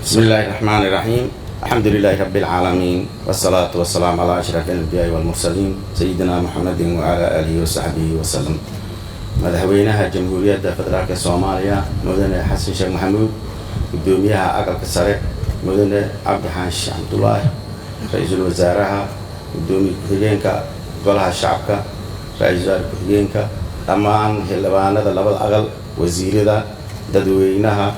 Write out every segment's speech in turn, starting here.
بسم الله الرحمن الرحيم. الحمد لله رب العالمين والصلاة والسلام على أشرف الأنبياء والمرسلين سيدنا محمد وعلى آله وصحبه وسلم. مدحوينها جمهورية فدرالك الصومالية مدن حسن شيخ محمود، قدوميها أقل كسرة مدن عبد الحانش عبد الله، رئيس الوزراء قدومي كهجينك قولها شعبك رئيس الوزراء كهجينك أمان هلوانا لبض أقل وزير ددوينها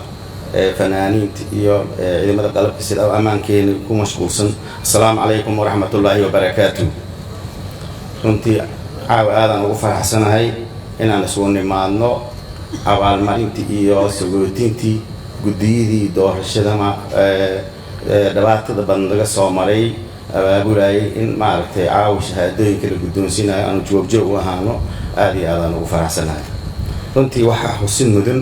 فنانين iyo ciidamada qalabka sida amaankeena ku mashquulsan. Assalaamu calaykum waraxmatullaahi wabarakaatuh. runtii aadan ugu faraxsanahay inaan isku nimaadno abaalmarintii iyo sagootintii gudiyadii doorashada dhawaatada bandhiga soo maray abaabulayay in maaragtay caawa shahaadooyinka la guddoonsiinayo aanu joogjoog u ahaano aad iyo aadaan ugu faraxsanahay. runtii waxaa xusin mudan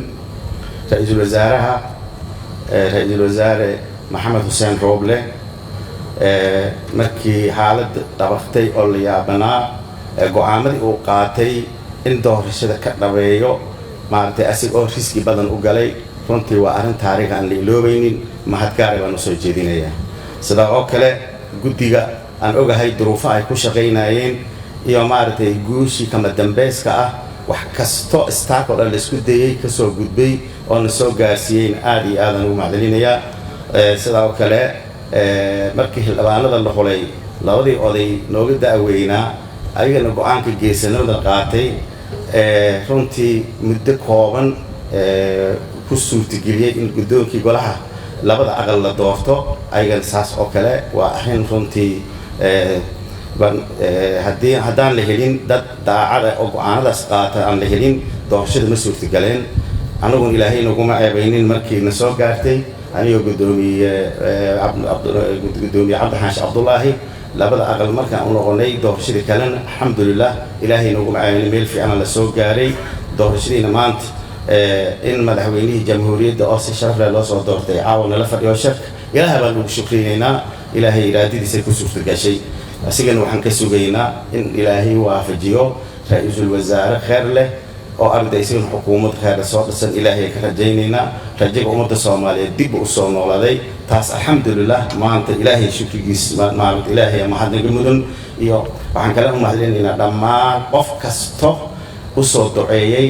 رئيس الوزراء محمد حسين روبلة markii xaalad dhabaftay oo la yaabanaa go'aamadii uu qaatay in doorashada ka dhabeeyo maaragtay asig oo riski badan u galay. runtii waa arrin taariikh aan la iloobaynin, mahadgaar baan u soo jeedinayaa. sida oo kale guddiga aan ogahay duruufaha ay ku shaqaynayeen iyo maaragtay guushii kama dambayska ah wax kasto istaak oo dhan la isku dayay ka soo gudbay oo na soo gaarsiiyeen aad iyo aad aan ugu mahadcelinayaa. sidaa oo kale markii xildhibaanada la xulay labadii oday nooga da'weynaa ayagana go'aanka geesanimada qaatay runtii muddo kooban ku suurtageliyey in guddoonkii golaha labada aqal la doorto. ayagana saas oo kale waa arrin runtii haddaan la helin dad daacada oo go'aanadaas qaata aan la helin doorashada ma suurtagaleen. annagun ilaahay naguma ceebaynin markii na soo gaartay anigoo gudoomiye cabdixaash cabdullaahi labada aqal markaan u noqonay doorashadii kalena alxamdulilah ilaahay naguma ceebaynin, meel fiican la soo gaaray. doorashadiina maanta in madaxweynihii jamhuuriyadda oo si sharaf leh loo soo doortay caawa nala fadhiyo shirka ilaahay baan ugu shukriinaynaa. ilaahay iraadadiisa ku suurtagashay, asigana waxaan ka sugaynaa in ilaahay waafajiyo ra'iisul wasaare khayr leh oo ardaysan xukuumad khayr soo dhisan. ilaahay ka rajaynaynaa rajaga ummadda Soomaaliyeed dib u soo noolaaday. taas alxamdulilah maanta ilaahay shukrigiis maanta ilaahay mahadnaga mudan. iyo waxaan kala mahadcelinaynaa dhammaan qof kasto u soo duceeyay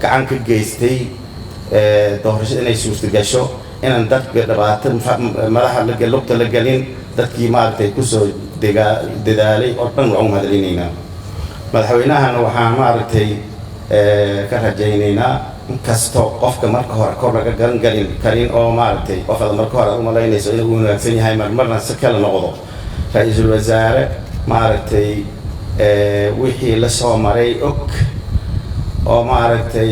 gacan ka geystay doorashada inay suurtagasho, inaan dadka dhibaato madaxa lugta la gelin dadkii maaragtay kusoo dadaalay oo dhan waan u mahadcelinaynaa. madaxweynahana waxaan maaragtay ka rajaynaynaa inkastoo qofka marka hore kor laga garangalin karin oo maaragtay qofada marka hore u malaynayso inuu wanaagsan yahay marmarna si kala noqdo. ra'iisul wasaare maaragtay wixii la soo maray og oo maaragtay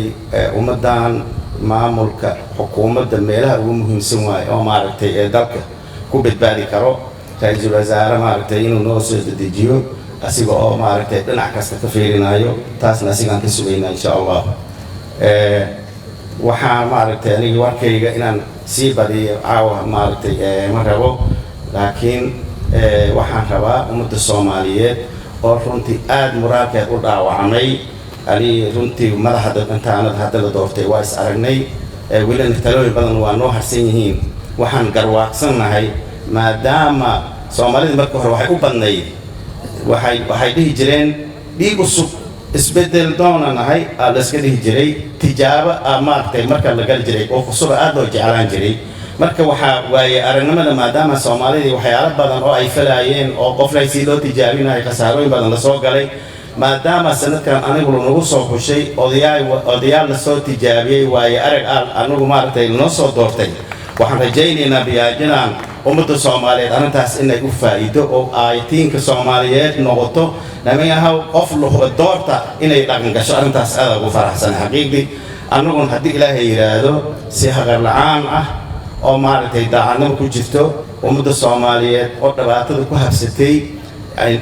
ummadan maamulka xukuumadda meelaha ugu muhiimsan waaye oo maaragtay ee dalka ku badbaadi karo. ra'iisul wasaare maaragtay inuu noo soo dedejiyo asiga oo maaragtay dhinac kasta ka fiirinayo, taasna asigaan ka sugaynaa insha allah. waxaan maaragtay anigi warkayga inaan sii badiyo caawa maaragtay ma rabo, laakiin waxaan rabaa ummadda Soomaaliyeed oo runtii aad muraalkeed u dhaawacmay. ani runtii madaxda intaanad hadda la doortay waa is aragnay, welina talooyin badan waa noo harsan yihiin. waxaan garwaaqsannahay maadaama Soomaalida marka hore waxay u badnayd waxay dhihi jireen dhiig cusub isbedel doonanahay la iska dhihi jiray. tijaabo maaragtay marka la gali jiray oo cusuba aad loo jeclaan jiray. marka waxaa waaye aragnimada maadaama Soomaalida waxyaalo badan oo ay falaayeen oo qof laysii loo tijaabinayo khasaarooyin badan la soo galay, maadaama sanadkan anigu nagu soo xushay odayaal la soo tijaabiyey waaye arag anigu maaragtay noo soo doortay. waxaan rajaynaynaa biyaajinaan ummadda Soomaaliyeed arrintaas inay u faa'iido oo aayatiinka Soomaaliyeed noqoto namayahaw qof doorta inay dhaqan gasho. arrintaas aad ugu faraxsan xaqiiqdii. annagun haddii ilaahay yidhaahdo si haqar la'aan ah oo maaragtay daacadnimo ku jirto ummadda Soomaaliyeed oo dhibaatada ku habsatay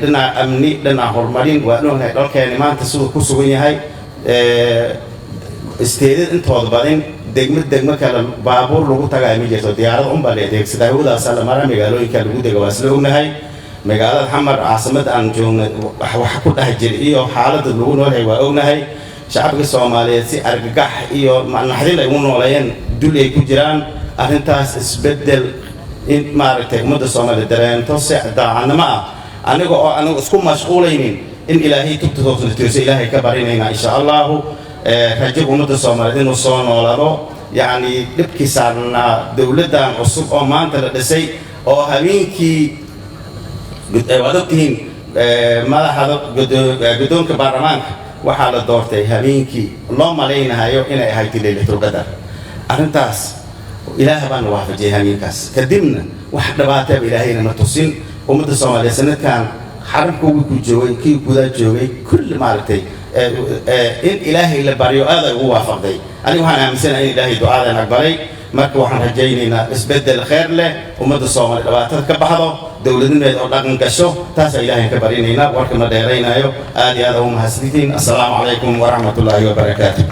dhinaca amni dhinaca horumarin waan ognahay dalkeeni maanta siduu ku sugan yahay. isteedad intooda badan degmo kale baabuur lagu tagay ma jirto, diyaarad unbaa la adeegsadaa. hawadaasa la mara magaalooyinka lagu dega waa isla ognahay. magaalada xamar caasimada aan joogna wax ku dhex jira iyo xaaladda lagu noolyahay waa ognahay. shacabka Soomaaliyeed si argagax iyo naxdin ay u noolayeen dul ay ku jiraan. arrintaas isbeddel in maaragtay ummadda Soomaaliyeed dareento si daacadnimo ah anigu isku mashquulaynin in ilaahay tubta toosna tirso ilaahay ka barinayna insha Allah rajab ummadda Soomaaliyeed inuu soo noolaado yani dhibkii saarnaa dawladdan cusub oo maanta la dhisay oo habeenkii wadabtiin madaxda guddoonka baarlamaanka waxaa la doortay habeenkii loo malaynayo inay ahayd Laylatul Qadar arrintaas ilaahay baan waafajiyay habeenkaas kadibna wax dhibaato ilaahayna ma tusin ummadda Soomaaliyeed sanadkan xarabka uu ku joogay kii gudaha joogay kulli maartay in ilaahay la bariyo aad ay ugu waafaqday anigu waxaan aaminsanahay in ilaahay ducaadan aqbalay marka waxaan rajaynaynaa isbeddel khayr leh ummadda Soomaaliyeed dhibaatada ka baxdo dawladnimeed oo dhaqan gasho taas ilaahay ka barinaynaa warka ma dheeraynayo aad iyo aad u mahadsantiin assalaamu calaykum wa rahmatullaahi wa barakaatuh